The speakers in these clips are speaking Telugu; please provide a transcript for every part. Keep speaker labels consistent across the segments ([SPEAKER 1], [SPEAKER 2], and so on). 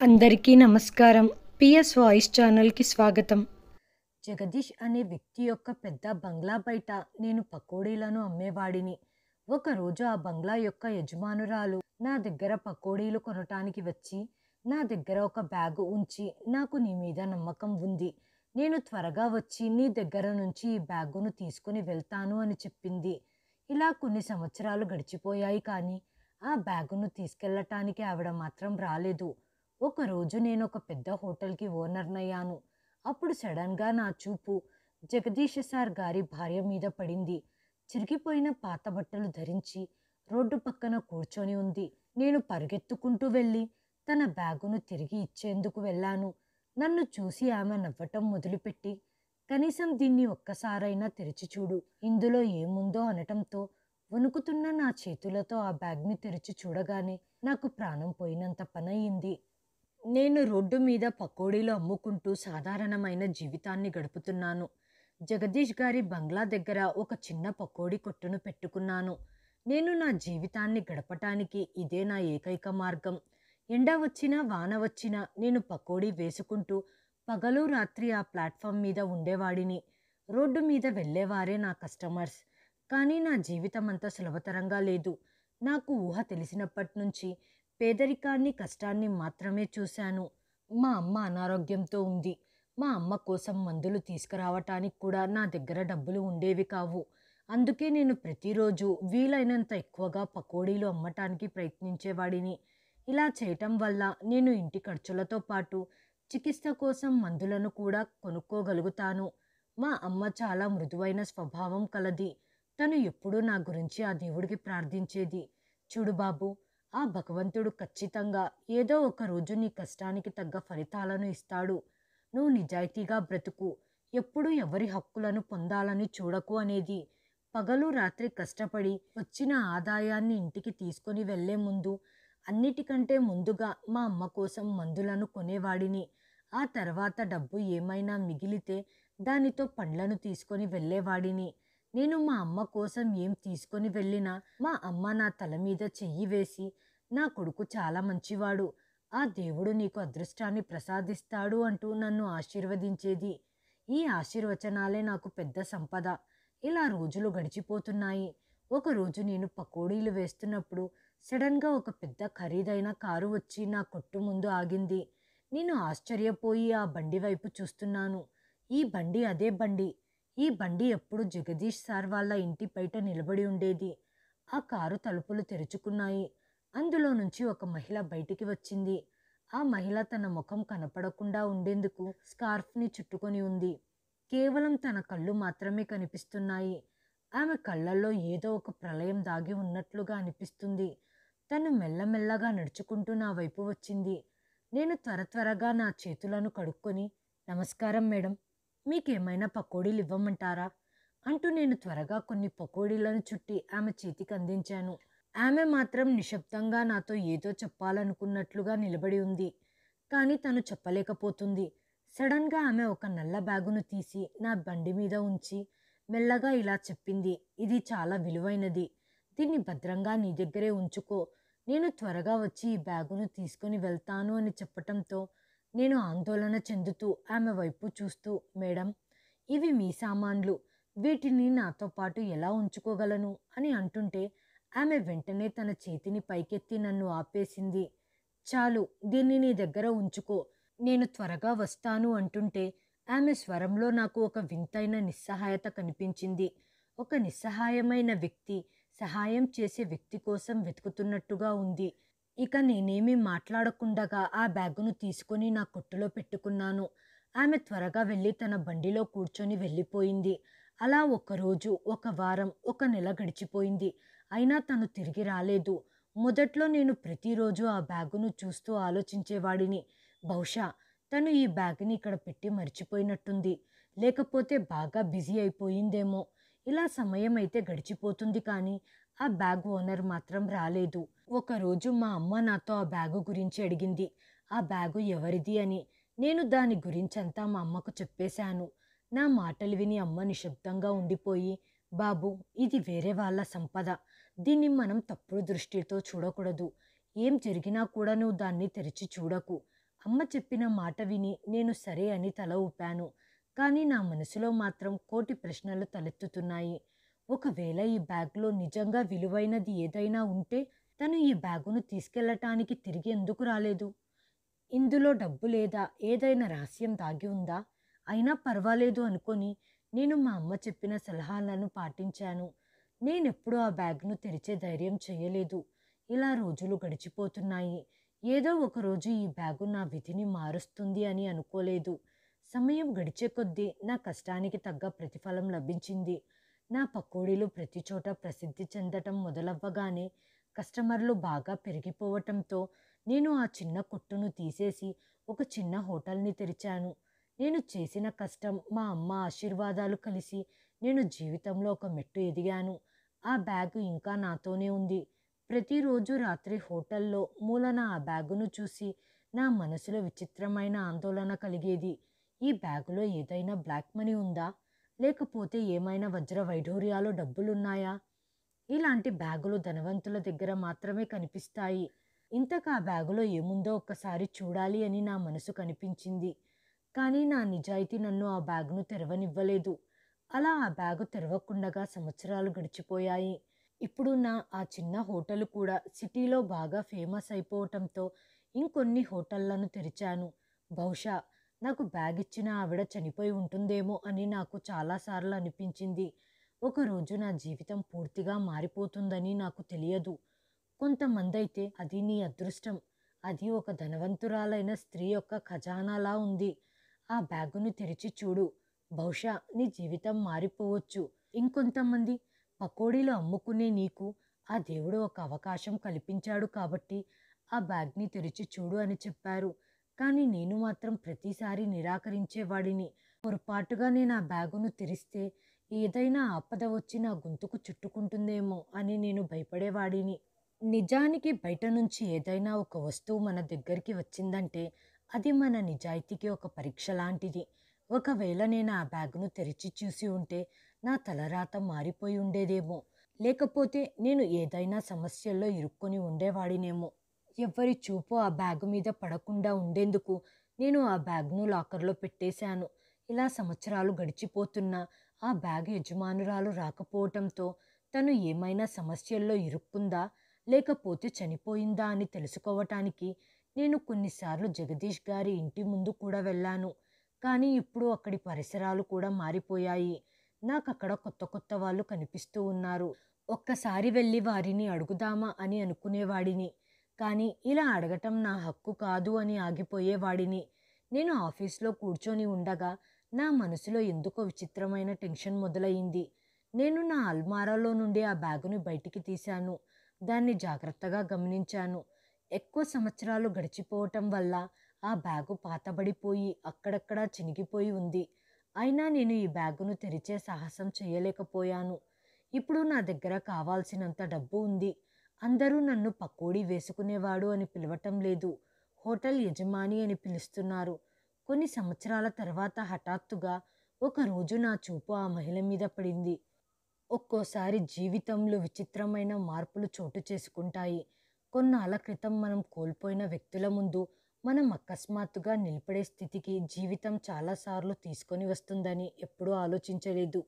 [SPEAKER 1] అందరికీ నమస్కారం. పిఎస్ వాయిస్ ఛానల్‌కి స్వాగతం. జగదీష్ అనే వ్యక్తి యొక్క పెద్ద బంగ్లా బయట నేను పకోడీలను అమ్మేవాడిని. ఒకరోజు ఆ బంగ్లా యొక్క యజమానురాలు నా దగ్గర పకోడీలు కొనటానికి వచ్చి, నా దగ్గర ఒక బ్యాగు ఉంచి, నాకు నీ మీద నమ్మకం ఉంది. నేను త్వరగా వచ్చి నీ దగ్గర నుంచి ఈ బ్యాగును తీసుకొని వెళ్తాను అని చెప్పింది. ఇలా కొన్ని సంవత్సరాలు గడిచిపోయాయి కానీ, ఆ బ్యాగును తీసుకెళ్ళటానికి ఆవిడ మాత్రం రాలేదు. ఒకరోజు నేను ఒక పెద్ద హోటల్‌కి ఓనర్‌నయ్యాను. అప్పుడు సడన్‌గా నా చూపు జగదీష్ సార్ గారి భార్య మీద పడింది. చిరిగిపోయిన పాత బట్టలు ధరించి రోడ్డు పక్కన కూర్చొని ఉంది. నేను పరుగెత్తుకుంటూ వెళ్ళి తన బ్యాగును తిరిగి ఇచ్చేందుకు వెళ్ళాను. నన్ను చూసి ఆమె నవ్వటం మొదలుపెట్టి, కనీసం దీన్ని ఒక్కసారైనా తెరిచి చూడు, ఇందులో ఏముందో అనటంతో వణుకుతున్న నా చేతులతో ఆ బ్యాగ్‌ని తెరిచి చూడగానే నాకు ప్రాణం పోయినంత పనయింది. నేను రోడ్డు మీద పకోడీలు అమ్ముకుంటూ సాధారణమైన జీవితాన్ని గడుపుతున్నాను. జగదీష్ గారి బంగ్లా దగ్గర ఒక చిన్న పకోడీ కొట్టును పెట్టుకున్నాను. నేను నా జీవితాన్ని గడపటానికి ఇదే నా ఏకైక మార్గం. ఎండ వచ్చినా వాన వచ్చినా నేను పకోడీ వేసుకుంటూ పగలు రాత్రి ఆ ప్లాట్ఫామ్ మీద ఉండేవాడిని. రోడ్డు మీద వెళ్ళేవారే నా కస్టమర్స్. కానీ నా జీవితం అంత సులభతరంగా లేదు. నాకు ఊహ తెలిసినప్పటి నుంచి పేదరికాన్ని, కష్టాన్ని మాత్రమే చూశాను. మా అమ్మ అనారోగ్యంతో ఉంది. మా అమ్మ కోసం మందులు తీసుకురావటానికి కూడా నా దగ్గర డబ్బులు ఉండేవి కావు. అందుకే నేను ప్రతిరోజు వీలైనంత ఎక్కువగా పకోడీలు అమ్మటానికి ప్రయత్నించేవాడిని. ఇలా చేయటం వల్ల నేను ఇంటి ఖర్చులతో పాటు చికిత్స కోసం మందులను కూడా కొనుక్కోగలుగుతాను. మా అమ్మ చాలా మృదువైన స్వభావం కలది. తను ఎప్పుడూ నా గురించి ఆ దేవుడికి ప్రార్థించేది. చూడు బాబు, ఆ భగవంతుడు ఖచ్చితంగా ఏదో ఒక రోజు నీ కష్టానికి తగ్గ ఫలితాలను ఇస్తాడు. నువ్వు నిజాయితీగా బ్రతుకు. ఎప్పుడు ఎవరి హక్కులను పొందాలని చూడకు అనేది. పగలు రాత్రి కష్టపడి వచ్చిన ఆదాయాన్ని ఇంటికి తీసుకొని వెళ్లే ముందు అన్నిటికంటే ముందుగా మా అమ్మ కోసం మందులను కొనేవాడిని. ఆ తర్వాత డబ్బు ఏమైనా మిగిలితే దానితో పండ్లను తీసుకొని వెళ్ళేవాడిని. నేను మా అమ్మ కోసం ఏం తీసుకొని వెళ్ళినా మా అమ్మ నా తల మీద చెయ్యి వేసి, నా కొడుకు చాలా మంచివాడు, ఆ దేవుడు నీకు అదృష్టాన్ని ప్రసాదిస్తాడు అంటూ నన్ను ఆశీర్వదించేది. ఈ ఆశీర్వచనాలే నాకు పెద్ద సంపద. ఇలా రోజులు గడిచిపోతున్నాయి. ఒకరోజు నేను పకోడీలు వేస్తున్నప్పుడు సడన్గా ఒక పెద్ద ఖరీదైన కారు వచ్చి నా కొట్టు ముందు ఆగింది. నేను ఆశ్చర్యపోయి ఆ బండి వైపు చూస్తున్నాను. ఈ బండి అదే బండి. ఈ బండి ఎప్పుడు జగదీష్ సార్ వాళ్ళ ఇంటి బయట నిలబడి ఉండేది. ఆ కారు తలుపులు తెరుచుకున్నాయి. అందులో నుంచి ఒక మహిళ బయటికి వచ్చింది. ఆ మహిళ తన ముఖం కనపడకుండా ఉండేందుకు స్కార్ఫ్‌ని చుట్టుకొని ఉంది. కేవలం తన కళ్ళు మాత్రమే కనిపిస్తున్నాయి. ఆమె కళ్ళల్లో ఏదో ఒక ప్రళయం దాగి ఉన్నట్లుగా అనిపిస్తుంది. తను మెల్లమెల్లగా నడుచుకుంటూ నా వైపు వచ్చింది. నేను త్వరగా నా చేతులను కడుక్కొని, నమస్కారం మేడం, మీకేమైనా పకోడీలు ఇవ్వమంటారా అంటూ నేను త్వరగా కొన్ని పకోడీలను చుట్టి ఆమె చేతికి అందించాను. ఆమె మాత్రం నిశ్శబ్దంగా నాతో ఏదో చెప్పాలనుకున్నట్లుగా నిలబడి ఉంది. కానీ తను చెప్పలేకపోతుంది. సడన్గా ఆమె ఒక నల్ల బ్యాగును తీసి నా బండి మీద ఉంచి మెల్లగా ఇలా చెప్పింది, ఇది చాలా విలువైనది. దీన్ని భద్రంగా నీ దగ్గరే ఉంచుకో. నేను త్వరగా వచ్చి ఈ బ్యాగును తీసుకొని వెళ్తాను అని చెప్పటంతో నేను ఆందోళన చెందుతూ ఆమె వైపు చూస్తూ, మేడం, ఇవి మీ సామాన్లు. వీటిని నాతో పాటు ఎలా ఉంచుకోగలను అని అంటుంటే ఆమె వెంటనే తన చేతిని పైకెత్తి నన్ను ఆపేసింది. చాలు, దీన్ని నీ దగ్గర ఉంచుకో. నేను త్వరగా వస్తాను అంటుంటే ఆమె స్వరంలో నాకు ఒక వింతైన నిస్సహాయత కనిపించింది. ఒక నిస్సహాయమైన వ్యక్తి సహాయం చేసే వ్యక్తి కోసం వెతుకుతున్నట్టుగా ఉంది. ఇక నేనేమీ మాట్లాడకుండగా ఆ బ్యాగును తీసుకొని నా కొట్టులో పెట్టుకున్నాను. ఆమె త్వరగా వెళ్ళి తన బండిలో కూర్చొని వెళ్ళిపోయింది. అలా ఒకరోజు, ఒక వారం, ఒక నెల గడిచిపోయింది. అయినా తను తిరిగి రాలేదు. మొదట్లో నేను ప్రతిరోజు ఆ బ్యాగును చూస్తూ ఆలోచించేవాడిని. బహుశా తను ఈ బ్యాగ్‌ని ఇక్కడ పెట్టి మర్చిపోయినట్టుంది. లేకపోతే బాగా బిజీ అయిపోయిందేమో. ఇలా సమయం అయితే గడిచిపోతుంది కానీ ఆ బ్యాగ్ ఓనర్ మాత్రం రాలేదు. ఒకరోజు మా అమ్మ నాతో ఆ బ్యాగు గురించి అడిగింది. ఆ బ్యాగు ఎవరిది అని. నేను దాని గురించంతా మా అమ్మకు చెప్పేశాను. నా మాటలు విని అమ్మ నిశ్శబ్దంగా ఉండిపోయి, బాబు, ఇది వేరే వాళ్ళ సంపద. దీన్ని మనం తప్పుడు దృష్టితో చూడకూడదు. ఏం జరిగినా కూడా నువ్వు దాన్ని తెరిచి చూడకు. అమ్మ చెప్పిన మాట విని నేను సరే అని తల ఊపాను. కానీ నా మనసులో మాత్రం కోటి ప్రశ్నలు తలెత్తుతున్నాయి. ఒకవేళ ఈ బ్యాగ్లో నిజంగా విలువైనది ఏదైనా ఉంటే తను ఈ బ్యాగును తీసుకెళ్ళటానికి తిరిగి ఎందుకు రాలేదు? ఇందులో డబ్బు లేదా ఏదైనా రహస్యం దాగి ఉందా? అయినా పర్వాలేదు అనుకొని నేను మా అమ్మ చెప్పిన సలహాలను పాటించాను. నేనెప్పుడూ ఆ బ్యాగ్ను తెరిచే ధైర్యం చేయలేదు. ఇలా రోజులు గడిచిపోతున్నాయి. ఏదో ఒకరోజు ఈ బ్యాగు నా విధిని మారుస్తుంది అని అనుకోలేదు. సమయం గడిచే కొద్దీ నా కష్టానికి తగ్గ ప్రతిఫలం లభించింది. నా పకోడీలు ప్రతి చోట ప్రసిద్ధి చెందటం మొదలవ్వగానే కస్టమర్లు బాగా పెరిగిపోవటంతో నేను ఆ చిన్న కొట్టును తీసేసి ఒక చిన్న హోటల్ని తెరిచాను. నేను చేసిన కష్టం, మా అమ్మ ఆశీర్వాదాలు కలిసి నేను జీవితంలో ఒక మెట్టు ఎదిగాను. ఆ బ్యాగు ఇంకా నాతోనే ఉంది. ప్రతిరోజు రాత్రి హోటల్లో మూలన ఆ బ్యాగును చూసి నా మనసులో విచిత్రమైన ఆందోళన కలిగేది. ఈ బ్యాగులో ఏదైనా బ్లాక్ మనీ ఉందా? లేకపోతే ఏమైనా వజ్ర వైఢూర్యాలు డబ్బులున్నాయా? ఇలాంటి బ్యాగులు ధనవంతుల దగ్గర మాత్రమే కనిపిస్తాయి. ఇంతకు ఆ బ్యాగులో ఏముందో ఒక్కసారి చూడాలి అని నా మనసు కనిపించింది. కానీ నా నిజాయితీ నన్ను ఆ బ్యాగును తెరవనివ్వలేదు. అలా ఆ బ్యాగు తెరవకుండగా సంవత్సరాలు గడిచిపోయాయి. ఇప్పుడు ఆ చిన్న హోటలు కూడా సిటీలో బాగా ఫేమస్ అయిపోవటంతో ఇంకొన్ని హోటళ్లను తెరిచాను. బహుశా నాకు బ్యాగ్ ఇచ్చిన ఆవిడ చనిపోయి ఉంటుందేమో అని నాకు చాలాసార్లు అనిపించింది. ఒకరోజు నా జీవితం పూర్తిగా మారిపోతుందని నాకు తెలియదు. కొంతమందైతే అది నీ అదృష్టం, అది ఒక ధనవంతురాలైన స్త్రీ యొక్క ఖజానాలా ఉంది, ఆ బ్యాగును తెరిచి చూడు, బహుశా నీ జీవితం మారిపోవచ్చు. ఇంకొంతమంది పకోడీలు అమ్ముకునే నీకు ఆ దేవుడు ఒక అవకాశం కల్పించాడు కాబట్టి ఆ బ్యాగ్ని తెరిచి చూడు అని చెప్పారు. కానీ నేను మాత్రం ప్రతిసారి నిరాకరించేవాడిని. పొరపాటుగా నేను ఆ బ్యాగును తెరిస్తే ఏదైనా ఆపద వచ్చి నా గొంతుకు చుట్టుకుంటుందేమో అని నేను భయపడేవాడిని. నిజానికి బయట నుంచి ఏదైనా ఒక వస్తువు మన దగ్గరికి వచ్చిందంటే అది మన నిజాయితీకి ఒక పరీక్ష లాంటిది. ఒకవేళ నేను ఆ బ్యాగును తెరిచి చూసి ఉంటే నా తలరాత మారిపోయి ఉండేదేమో. లేకపోతే నేను ఏదైనా సమస్యల్లో ఇరుక్కొని ఉండేవాడినేమో. ఎవ్వరి చూపు ఆ బ్యాగు మీద పడకుండా ఉండేందుకు నేను ఆ బ్యాగ్ను లాకర్లో పెట్టేశాను. ఇలా సంవత్సరాలు గడిచిపోతున్నా ఆ బ్యాగ్ యజమానురాలు రాకపోవటంతో తను ఏమైనా సమస్యల్లో ఇరుక్కుందా లేకపోతే చనిపోయిందా అని తెలుసుకోవటానికి నేను కొన్నిసార్లు జగదీష్ గారి ఇంటి ముందు కూడా వెళ్ళాను. కానీ ఇప్పుడు అక్కడి పరిసరాలు కూడా మారిపోయాయి. నాకు అక్కడ కొత్త కొత్త వాళ్ళు కనిపిస్తూ ఉన్నారు. ఒక్కసారి వెళ్ళి వారిని అడుగుదామా అని అనుకునేవాడిని. కానీ ఇలా అడగటం నా హక్కు కాదు అని ఆగిపోయేవాడిని. నేను ఆఫీస్లో కూర్చొని ఉండగా నా మనసులో ఎందుకో విచిత్రమైన టెన్షన్ మొదలయ్యింది. నేను నా అల్మారాలో నుండి ఆ బ్యాగుని బయటికి తీశాను. దాన్ని జాగ్రత్తగా గమనించాను. ఎక్కువ సంవత్సరాలు గడిచిపోవటం వల్ల ఆ బ్యాగు పాతబడిపోయి అక్కడక్కడా చినిగిపోయి ఉంది. అయినా నేను ఈ బ్యాగును తెరిచే సాహసం చేయలేకపోయాను. ఇప్పుడు నా దగ్గర కావాల్సినంత డబ్బు ఉంది. అందరూ నన్ను పకోడీ వేసుకునేవాడు అని పిలవటం లేదు, హోటల్ యజమాని అని పిలుస్తున్నారు. కొన్ని సంవత్సరాల తర్వాత హఠాత్తుగా ఒకరోజు నా చూపు ఆ మహిళ మీద పడింది. ఒక్కోసారి జీవితంలో విచిత్రమైన మార్పులు చోటు చేసుకుంటాయి. కొన్నాళ్ళ క్రితం మనం కోల్పోయిన వ్యక్తుల ముందు మనం అకస్మాత్తుగా నిలబడే స్థితికి జీవితం చాలాసార్లు తీసుకొని వస్తుందని ఎప్పుడూ ఆలోచించలేదు.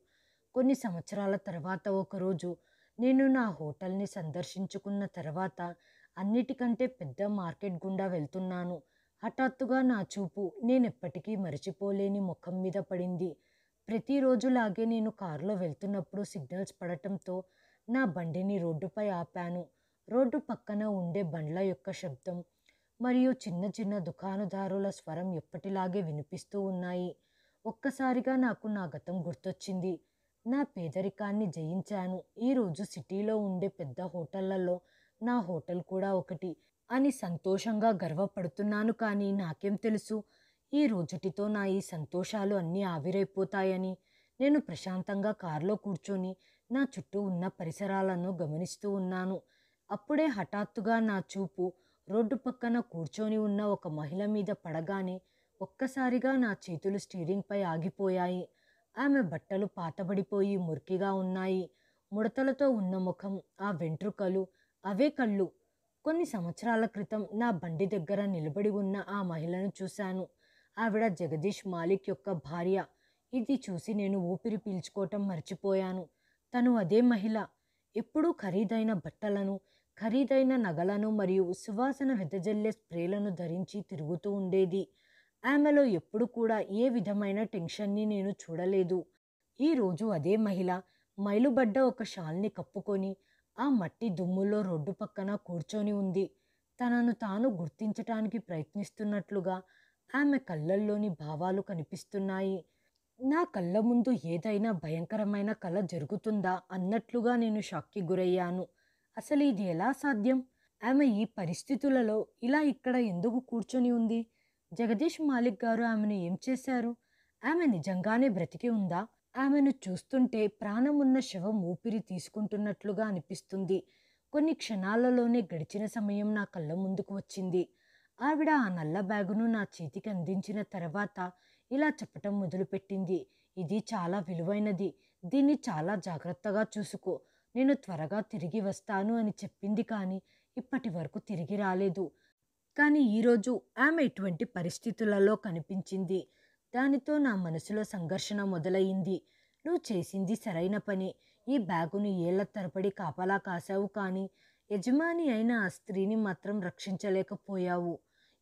[SPEAKER 1] కొన్ని సంవత్సరాల తర్వాత ఒకరోజు నేను నా హోటల్ని సందర్శించుకున్న తర్వాత అన్నిటికంటే పెద్ద మార్కెట్ గుండా వెళ్తున్నాను. హఠాత్తుగా నా చూపు నేనెప్పటికీ మరచిపోలేని ముఖం మీద పడింది. ప్రతిరోజులాగే నేను కారులో వెళ్తున్నప్పుడు సిగ్నల్స్ పడటంతో నా బండిని రోడ్డుపై ఆపాను. రోడ్డు పక్కన ఉండే బండ్ల యొక్క శబ్దం మరియు చిన్న చిన్న దుకాణదారుల స్వరం ఎప్పటిలాగే వినిపిస్తూ ఉన్నాయి. ఒక్కసారిగా నాకు నా గతం గుర్తొచ్చింది. నా పేదరికాన్ని జయించాను. ఈరోజు సిటీలో ఉండే పెద్ద హోటళ్లలో నా హోటల్ కూడా ఒకటి అని సంతోషంగా గర్వపడుతున్నాను. కానీ నాకేం తెలుసు, ఈ రోజుటితో నా ఈ సంతోషాలు అన్నీ ఆవిరైపోతాయని. నేను ప్రశాంతంగా కారులో కూర్చొని నా చుట్టూ ఉన్న పరిసరాలను గమనిస్తూ ఉన్నాను. అప్పుడే హఠాత్తుగా నా చూపు రోడ్డు పక్కన కూర్చొని ఉన్న ఒక మహిళ మీద పడగానే ఒక్కసారిగా నా చేతులు స్టీరింగ్పై ఆగిపోయాయి. ఆమె బట్టలు పాతబడిపోయి మురికిగా ఉన్నాయి. ముడతలతో ఉన్న ముఖం, ఆ వెంట్రుకలు, అవే కళ్ళు. కొన్ని సంవత్సరాల క్రితం నా బండి దగ్గర నిలబడి ఉన్న ఆ మహిళను చూశాను. ఆవిడ జగదీష్ మాలిక్ యొక్క భార్య. ఇది చూసి నేను ఊపిరి పీల్చుకోవటం మర్చిపోయాను. తను అదే మహిళ. ఎప్పుడూ ఖరీదైన బట్టలను, ఖరీదైన నగలను మరియు సువాసన వెదజల్లే స్ప్రేలను ధరించి తిరుగుతూ ఉండేది. ఆమెలో ఎప్పుడు కూడా ఏ విధమైన టెన్షన్ని నేను చూడలేదు. ఈరోజు అదే మహిళ మైలుబడ్డ ఒక షాల్ని కప్పుకొని ఆ మట్టి దుమ్ములో రోడ్డు పక్కన కూర్చొని ఉంది. తనను తాను గుర్తించటానికి ప్రయత్నిస్తున్నట్లుగా ఆమె కళ్ళల్లోని భావాలు కనిపిస్తున్నాయి. నా కళ్ళ ముందు ఏదైనా భయంకరమైన కల జరుగుతుందా అన్నట్లుగా నేను షాక్కి గురయ్యాను. అసలు ఇది ఎలా సాధ్యం? ఆమె ఈ పరిస్థితులలో ఇలా ఇక్కడ ఎందుకు కూర్చొని ఉంది? జగదీష్ మాలిక్ గారు ఆమెను ఏం చేశారు? ఆమె నిజంగానే బ్రతికి ఉందా? ఆమెను చూస్తుంటే ప్రాణమున్న శవం ఊపిరి తీసుకుంటున్నట్లుగా అనిపిస్తుంది. కొన్ని క్షణాలలోనే గడిచిన సమయం నా కళ్ళ ముందుకు వచ్చింది. ఆవిడ ఆ నల్ల బ్యాగును నా చేతికి అందించిన తర్వాత ఇలా చెప్పటం మొదలుపెట్టింది. ఇది చాలా విలువైనది. దీన్ని చాలా జాగ్రత్తగా చూసుకో. నేను త్వరగా తిరిగి వస్తాను అని చెప్పింది, కానీ ఇప్పటి వరకు తిరిగి రాలేదు. కానీ ఈరోజు ఆమె ఇటువంటి పరిస్థితులలో కనిపించింది. దానితో నా మనసులో సంఘర్షణ మొదలయ్యింది. నువ్వు చేసింది సరైన పని. ఈ బ్యాగును ఏళ్ల తరబడి కాపలా కాశావు, కానీ యజమాని అయిన ఆ స్త్రీని మాత్రం రక్షించలేకపోయావు.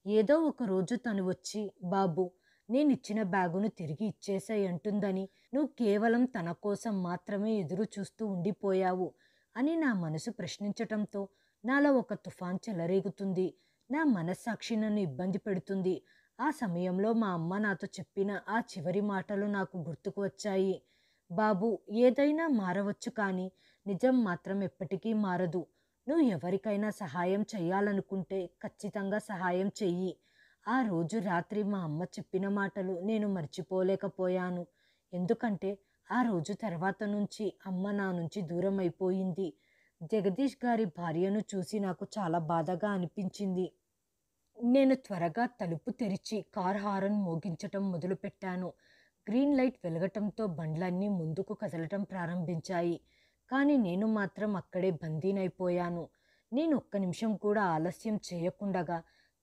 [SPEAKER 1] ఏదో ఒక రోజు తను వచ్చి, బాబు, నేనిచ్చిన బ్యాగును తిరిగి ఇచ్చేసాయి అంటుందని నువ్వు కేవలం తన కోసం మాత్రమే ఎదురు చూస్తూ ఉండిపోయావు అని నా మనసు ప్రశ్నించటంతో నాలో ఒక తుఫాన్ చెలరేగుతుంది. నా మనస్సాక్షి నన్ను ఇబ్బంది పెడుతుంది. ఆ సమయంలో మా అమ్మ నాతో చెప్పిన ఆ చివరి మాటలు నాకు గుర్తుకు వచ్చాయి. బాబు, ఏదైనా మారవచ్చు, కానీ నిజం మాత్రం ఎప్పటికీ మారదు. నువ్వు ఎవరికైనా సహాయం చేయాలనుకుంటే ఖచ్చితంగా సహాయం చెయ్యి. ఆ రోజు రాత్రి మా అమ్మ చెప్పిన మాటలు నేను మర్చిపోలేకపోయాను. ఎందుకంటే ఆ రోజు తర్వాత నుంచి అమ్మ నా నుంచి దూరం అయిపోయింది. జగదీష్ గారి భార్యను చూసి నాకు చాలా బాధగా అనిపించింది. నేను త్వరగా తలుపు తెరిచి కార్ హారన్ మోగించటం మొదలుపెట్టాను. గ్రీన్ లైట్ వెలగటంతో బండ్లన్నీ ముందుకు కదలటం ప్రారంభించాయి. కానీ నేను మాత్రం అక్కడే బందీనైపోయాను. నేను ఒక్క నిమిషం కూడా ఆలస్యం చేయకుండగా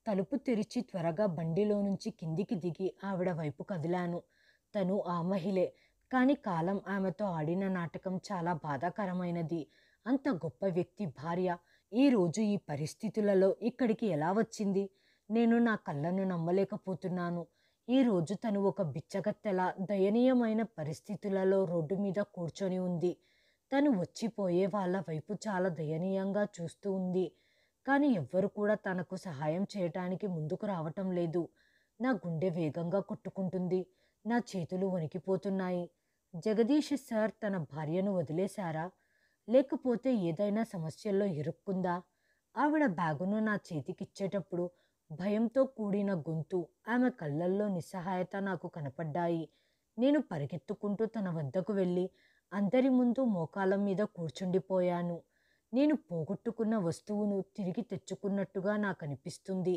[SPEAKER 1] తలుపు తెరిచి త్వరగా బండిలో నుంచి కిందికి దిగి ఆవిడ వైపు కదిలాను. తను ఆ మహిళే, కానీ కాలం ఆమెతో ఆడిన నాటకం చాలా బాధాకరమైనది. అంత గొప్ప వ్యక్తి భార్య ఈరోజు ఈ పరిస్థితులలో ఇక్కడికి ఎలా వచ్చింది? నేను నా కళ్ళను నమ్మలేకపోతున్నాను. ఈరోజు తను ఒక బిచ్చగత్తెలా దయనీయమైన పరిస్థితులలో రోడ్డు మీద కూర్చొని ఉంది. తను వచ్చిపోయే వాళ్ళ వైపు చాలా దయనీయంగా చూస్తూ ఉంది. కానీ ఎవ్వరు కూడా తనకు సహాయం చేయటానికి ముందుకు రావటం లేదు. నా గుండె వేగంగా కొట్టుకుంటుంది. నా చేతులు వణికిపోతున్నాయి. జగదీష్ సార్ తన భార్యను వదిలేశారా? లేకపోతే ఏదైనా సమస్యల్లో ఇరుక్కుందా? ఆవిడ బ్యాగును నా చేతికిచ్చేటప్పుడు భయంతో కూడిన గొంతు, ఆమె కళ్ళల్లో నిస్సహాయత నాకు కనపడ్డాయి. నేను పరిగెత్తుకుంటూ తన వద్దకు వెళ్ళి అందరి ముందు మోకాళ్ళ మీద కూర్చుండిపోయాను. నేను పోగొట్టుకున్న వస్తువును తిరిగి తెచ్చుకున్నట్టుగా నాకు అనిపిస్తుంది.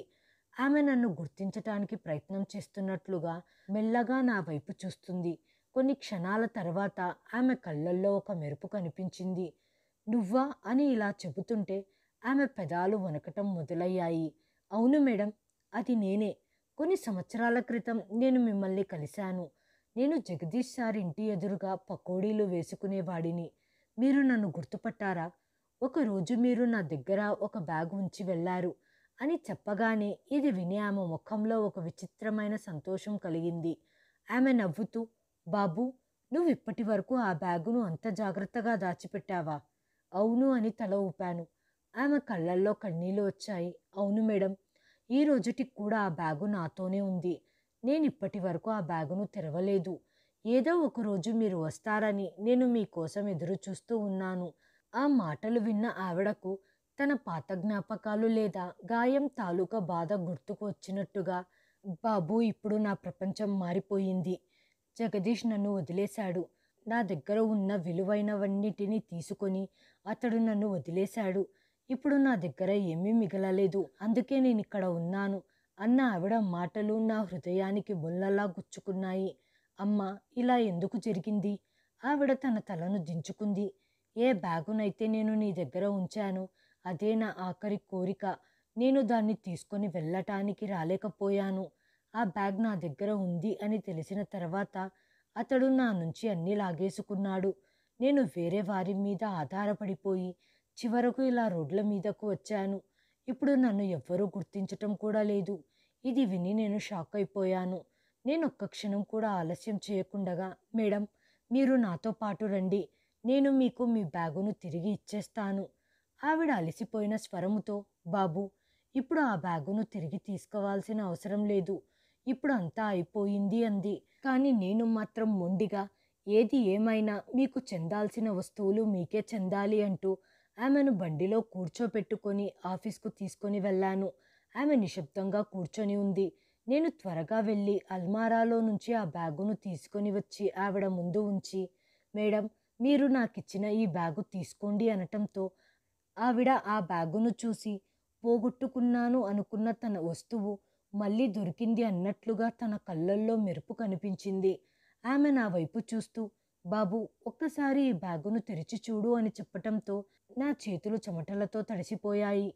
[SPEAKER 1] ఆమె నన్ను గుర్తించటానికి ప్రయత్నం చేస్తున్నట్లుగా మెల్లగా నా వైపు చూస్తుంది. కొన్ని క్షణాల తర్వాత ఆమె కళ్ళల్లో ఒక మెరుపు కనిపించింది. నువ్వా అని ఇలా చెబుతుంటే ఆమె పెదాలు వణకటం మొదలయ్యాయి. అవును మేడం, అది నేనే. కొన్ని సంవత్సరాల క్రితం నేను మిమ్మల్ని కలిశాను. నేను జగదీష్ సార్ ఇంటి ఎదురుగా పకోడీలు వేసుకునేవాడిని. మీరు నన్ను గుర్తుపట్టారా? ఒకరోజు మీరు నా దగ్గర ఒక బ్యాగ్ ఉంచి వెళ్ళారు అని చెప్పగానే ఇది విని ఆమె ముఖంలో ఒక విచిత్రమైన సంతోషం కలిగింది. ఆమె నవ్వుతూ, బాబు, నువ్వు ఇప్పటి వరకు ఆ బ్యాగును అంత జాగ్రత్తగా దాచిపెట్టావా? అవును అని తల ఊపాను. ఆమె కళ్ళల్లో కన్నీళ్లు వచ్చాయి. అవును మేడం, ఈ రోజుటికి కూడా ఆ బ్యాగు నాతోనే ఉంది. నేను ఇప్పటి వరకు ఆ బ్యాగును తెరవలేదు. ఏదో ఒకరోజు మీరు వస్తారని నేను మీకోసం ఎదురు చూస్తూ ఉన్నాను. ఆ మాటలు విన్న ఆవిడకు తన పాత జ్ఞాపకాలు లేదా గాయం తాలూకా బాధ గుర్తుకు వచ్చినట్టుగా, బాబు, ఇప్పుడు నా ప్రపంచం మారిపోయింది. జగదీష్ నన్ను వదిలేశాడు. నా దగ్గర ఉన్న విలువైనవన్నిటినీ తీసుకొని అతడు నన్ను వదిలేశాడు. ఇప్పుడు నా దగ్గర ఏమీ మిగలలేదు. అందుకే నేను ఇక్కడ ఉన్నాను అన్న ఆవిడ మాటలు నా హృదయానికి ముళ్ళలా గుచ్చుకున్నాయి. అమ్మా, ఇలా ఎందుకు జరిగింది? ఆవిడ తన తలను దించుకుంది. ఏ బ్యాగునైతే నేను నీ దగ్గర ఉంచానో అదే నా ఆఖరి కోరిక. నేను దాన్ని తీసుకొని వెళ్ళటానికి రాలేకపోయాను. ఆ బ్యాగ్ నా దగ్గర ఉంది అని తెలిసిన తర్వాత అతడు నా నుంచి అన్నీ లాగేసుకున్నాడు. నేను వేరే వారి మీద ఆధారపడిపోయి చివరకు ఇలా రోడ్ల మీదకు వచ్చాను. ఇప్పుడు నన్ను ఎవ్వరూ గుర్తించటం కూడా లేదు. ఇది విని నేను షాక్ అయిపోయాను. నేను ఒక్క క్షణం కూడా ఆలస్యం చేయకుండగా, మేడం, మీరు నాతో పాటు రండి. నేను మీకు మీ బ్యాగును తిరిగి ఇచ్చేస్తాను. ఆవిడ అలసిపోయిన స్వరముతో, బాబు, ఇప్పుడు ఆ బ్యాగును తిరిగి తీసుకోవాల్సిన అవసరం లేదు. ఇప్పుడు అంతా అయిపోయింది అంది. కానీ నేను మాత్రం మొండిగా, ఏది ఏమైనా మీకు చెందాల్సిన వస్తువులు మీకే చెందాలి అంటూ ఆమెను బండిలో కూర్చోపెట్టుకొని ఆఫీస్కు తీసుకొని వెళ్ళాను. ఆమె నిశ్శబ్దంగా కూర్చొని ఉంది. నేను త్వరగా వెళ్ళి అల్మారాలో నుంచి ఆ బ్యాగును తీసుకొని వచ్చి ఆవిడ ముందు ఉంచి, మేడం, మీరు నాకిచ్చిన ఈ బ్యాగు తీసుకోండి అనటంతో ఆవిడ ఆ బ్యాగును చూసి, పోగొట్టుకున్నాను అనుకున్న తన వస్తువు మళ్ళీ దొరికింది అన్నట్లుగా తన కళ్ళల్లో మెరుపు కనిపించింది. ఆమె నా వైపు చూస్తూ, బాబు, ఒక్కసారి ఈ బ్యాగును తెరిచి చూడు అని చెప్పటంతో నా చేతులు చెమటలతో తడిసిపోయాయి.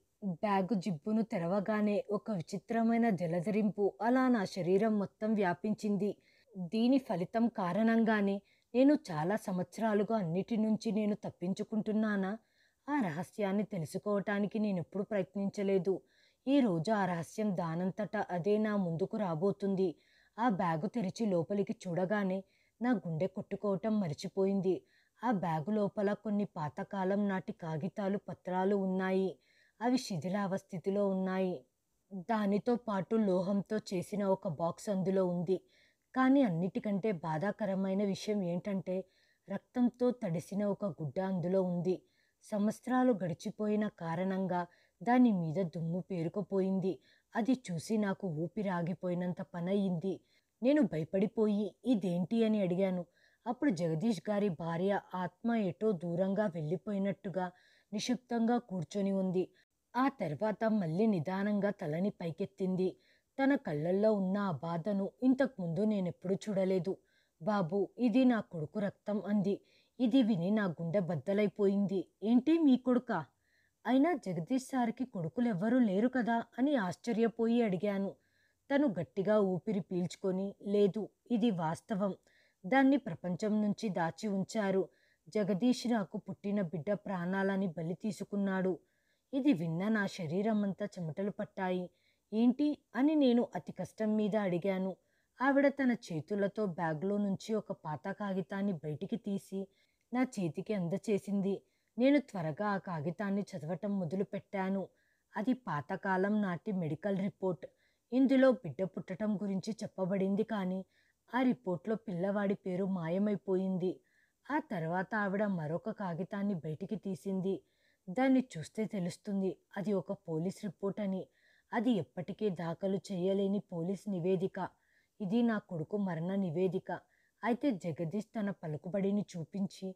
[SPEAKER 1] బ్యాగు జిబ్బును తెరవగానే ఒక విచిత్రమైన జలధరింపు అలా నా శరీరం మొత్తం వ్యాపించింది. దీని ఫలితం కారణంగానే నేను చాలా సంవత్సరాలుగా అన్నిటి నుంచి నేను తప్పించుకుంటున్నానా? ఆ రహస్యాన్ని తెలుసుకోవటానికి నేనెప్పుడు ప్రయత్నించలేదు. ఈరోజు ఆ రహస్యం దానంతటా అదే నా ముందుకు రాబోతుంది. ఆ బ్యాగు తెరిచి లోపలికి చూడగానే నా గుండె కొట్టుకోవటం మర్చిపోయింది. ఆ బ్యాగు లోపల కొన్ని పాతకాలం నాటి కాగితాలు, పత్రాలు ఉన్నాయి. అవి శిథిలావస్థితిలో ఉన్నాయి. దానితో పాటు లోహంతో చేసిన ఒక బాక్స్ అందులో ఉంది. కానీ అన్నిటికంటే బాధాకరమైన విషయం ఏంటంటే, రక్తంతో తడిసిన ఒక గుడ్డ అందులో ఉంది. సంవత్సరాలు గడిచిపోయిన కారణంగా దాని మీద దుమ్ము పేరుకుపోయింది. అది చూసి నాకు ఊపిరాగిపోయినంత పనయింది. నేను భయపడిపోయి ఇదేంటి అని అడిగాను. అప్పుడు జగదీష్ గారి భార్య ఆత్మ ఎటో దూరంగా వెళ్ళిపోయినట్టుగా నిశ్శబ్దంగా కూర్చొని ఉంది. ఆ తర్వాత మళ్ళీ నిదానంగా తలని పైకెత్తింది. తన కళ్ళల్లో ఉన్న ఆ బాధను ఇంతకుముందు నేనెప్పుడూ చూడలేదు. బాబు, ఇది నా కొడుకు రక్తం అంది. ఇది విని నా గుండె బద్దలైపోయింది. ఏంటి, మీ కొడుకా? అయినా జగదీష్ సార్కి కొడుకులెవ్వరూ లేరు కదా అని ఆశ్చర్యపోయి అడిగాను. తను గట్టిగా ఊపిరి పీల్చుకొని, లేదు, ఇది వాస్తవం. దాన్ని ప్రపంచం నుంచి దాచి ఉంచారు. జగదీష్ నాకు పుట్టిన బిడ్డ ప్రాణాలని బలి తీసుకున్నాడు. ఇది విన్న నా శరీరమంతా చెమటలు పట్టాయి. ఏంటి అని నేను అతి కష్టం మీద అడిగాను. ఆవిడ తన చేతులతో బ్యాగ్లో నుంచి ఒక పాత కాగితాన్ని బయటికి తీసి నా చేతికి అందచేసింది. నేను త్వరగా ఆ కాగితాన్ని చదవటం మొదలుపెట్టాను. అది పాతకాలం నాటి మెడికల్ రిపోర్ట్. ఇందులో బిడ్డ పుట్టటం గురించి చెప్పబడింది, కానీ ఆ రిపోర్ట్లో పిల్లవాడి పేరు మాయమైపోయింది. ఆ తర్వాత ఆవిడ మరొక కాగితాన్ని బయటికి తీసింది. దాన్ని చూస్తే తెలుస్తుంది అది ఒక పోలీస్ రిపోర్ట్ అని. అది ఎప్పటికీ దాఖలు చేయలేని పోలీస్ నివేదిక. ఇది నా కొడుకు మరణ నివేదిక. అయితే జగదీష్ తన పలుకుబడిని చూపించి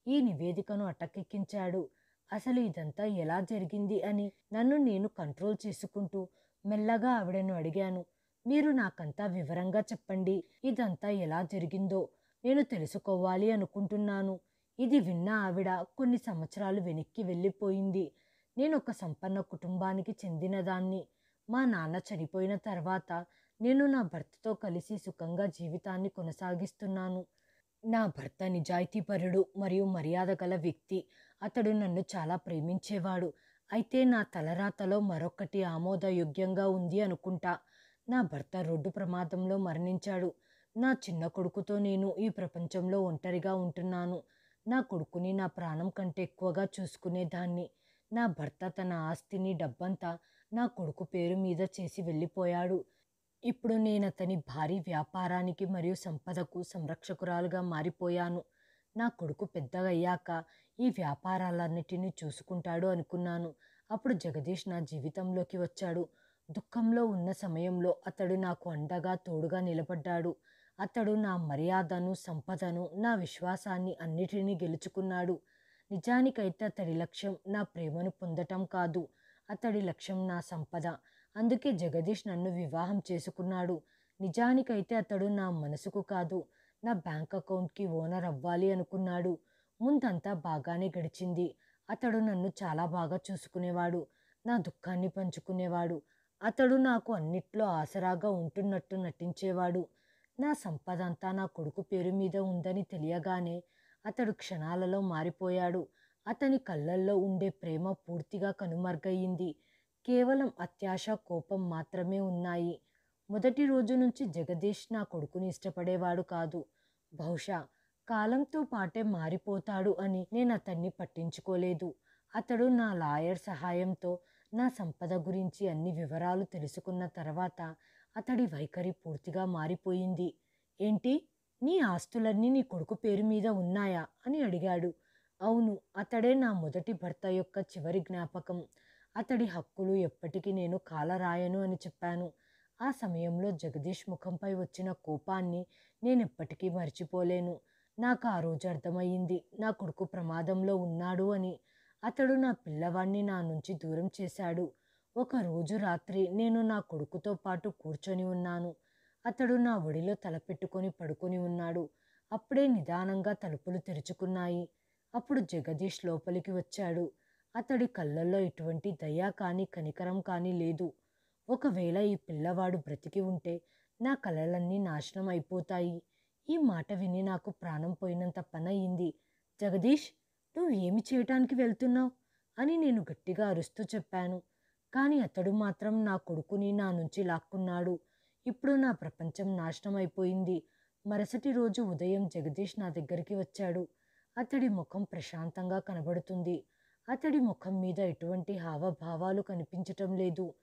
[SPEAKER 1] ఈ నివేదికను అటకెక్కించాడు. అసలు ఇదంతా ఎలా జరిగింది అని నన్ను నేను కంట్రోల్ చేసుకుంటూ మెల్లగా ఆవిడను అడిగాను. మీరు నాకంతా వివరంగా చెప్పండి. ఇదంతా ఎలా జరిగిందో నేను తెలుసుకోవాలి అనుకుంటున్నాను. ఇది విన్న ఆవిడ కొన్ని సంవత్సరాలు వెనక్కి వెళ్ళిపోయింది. నేను ఒక సంపన్న కుటుంబానికి చెందినదాన్ని. మా నాన్న చనిపోయిన తర్వాత నేను నా భర్తతో కలిసి సుఖంగా జీవితాన్ని కొనసాగిస్తున్నాను. నా భర్త నిజాయితీపరుడు మరియు మర్యాద గల వ్యక్తి. అతడు నన్ను చాలా ప్రేమించేవాడు. అయితే నా తలరాతలో మరొకటి ఆమోదయోగ్యంగా ఉంది అనుకుంటా. నా భర్త రోడ్డు ప్రమాదంలో మరణించాడు. నా చిన్న కొడుకుతో నేను ఈ ప్రపంచంలో ఒంటరిగా ఉంటున్నాను. నా కొడుకుని నా ప్రాణం కంటే ఎక్కువగా చూసుకునేదాన్ని. నా భర్త తన ఆస్తిని, డబ్బంతా నా కొడుకు పేరు మీద చేసి వెళ్ళిపోయాడు. ఇప్పుడు నేనతని భారీ వ్యాపారానికి మరియు సంపదకు సంరక్షకురాలుగా మారిపోయాను. నా కొడుకు పెద్దగయ్యాక ఈ వ్యాపారాలన్నిటినీ చూసుకుంటాడు అనుకున్నాను. అప్పుడు జగదీష్ నా జీవితంలోకి వచ్చాడు. దుఃఖంలో ఉన్న సమయంలో అతడు నాకు అండగా, తోడుగా నిలబడ్డాడు. అతడు నా మర్యాదను, సంపదను, నా విశ్వాసాన్ని అన్నిటినీ గెలుచుకున్నాడు. నిజానికైతే అతడి లక్ష్యం నా ప్రేమను పొందటం కాదు. అతడి లక్ష్యం నా సంపద. అందుకే జగదీష్ నన్ను వివాహం చేసుకున్నాడు. నిజానికైతే అతడు నా మనసుకు కాదు, నా బ్యాంక్ అకౌంట్కి ఓనర్ అవ్వాలి అనుకున్నాడు. ముందంతా బాగానే గడిచింది. అతడు నన్ను చాలా బాగా చూసుకునేవాడు. నా దుఃఖాన్ని పంచుకునేవాడు. అతడు నాకు అన్నిట్లో ఆసరాగా ఉంటున్నట్టు నటించేవాడు. నా సంపదంతా నా కొడుకు పేరు మీద ఉందని తెలియగానే అతడు క్షణాలలో మారిపోయాడు. అతని కళ్ళల్లో ఉండే ప్రేమ పూర్తిగా కనుమరుగయ్యింది. కేవలం అత్యాశ, కోపం మాత్రమే ఉన్నాయి. మొదటి రోజు నుంచి జగదీష్ నా కొడుకుని ఇష్టపడేవాడు కాదు. బహుశా కాలంతో పాటే మారిపోతాడు అని నేను అతన్ని పట్టించుకోలేదు. అతడు నా లాయర్ సహాయంతో నా సంపద గురించి అన్ని వివరాలు తెలుసుకున్న తర్వాత అతడి వైఖరి పూర్తిగా మారిపోయింది. ఏంటి, నీ ఆస్తులన్నీ నీ కొడుకు పేరు మీద ఉన్నాయా అని అడిగాడు. అవును, అతడే నా మొదటి భర్త యొక్క చివరి జ్ఞాపకం. అతడి హక్కులు ఎప్పటికీ నేను కాలరాయను అని చెప్పాను. ఆ సమయంలో జగదీష్ ముఖంపై వచ్చిన కోపాన్ని నేనెప్పటికీ మర్చిపోలేను. నాకు ఆ రోజు అర్థమయ్యింది, నా కొడుకు ప్రమాదంలో ఉన్నాడు అని. అతడు నా పిల్లవాణ్ణి నా నుంచి దూరం చేశాడు. ఒకరోజు రాత్రి నేను నా కొడుకుతో పాటు కూర్చొని ఉన్నాను. అతడు నా ఒడిలో తలపెట్టుకొని పడుకొని ఉన్నాడు. అప్పుడే నిదానంగా తలుపులు తెరుచుకున్నాయి. అప్పుడు జగదీష్ లోపలికి వచ్చాడు. అతడి కళ్ళల్లో ఎటువంటి దయ కానీ కనికరం కానీ లేదు. ఒకవేళ ఈ పిల్లవాడు బ్రతికి ఉంటే నా కలలన్నీ నాశనం అయిపోతాయి. ఈ మాట విని నాకు ప్రాణం పోయినంత పనయింది. జగదీష్, నువ్వు ఏమి చేయటానికి వెళ్తున్నావు అని నేను గట్టిగా అరుస్తూ చెప్పాను. కానీ అతడు మాత్రం నా కొడుకుని నా నుంచి లాక్కున్నాడు. ఇప్పుడు నా ప్రపంచం నాశనం అయిపోయింది. మరుసటి రోజు ఉదయం జగదీష్ నా దగ్గరికి వచ్చాడు. అతడి ముఖం ప్రశాంతంగా కనబడుతుంది. అతడి ముఖం మీద ఎటువంటి హావభావాలు కనిపించటం లేదు.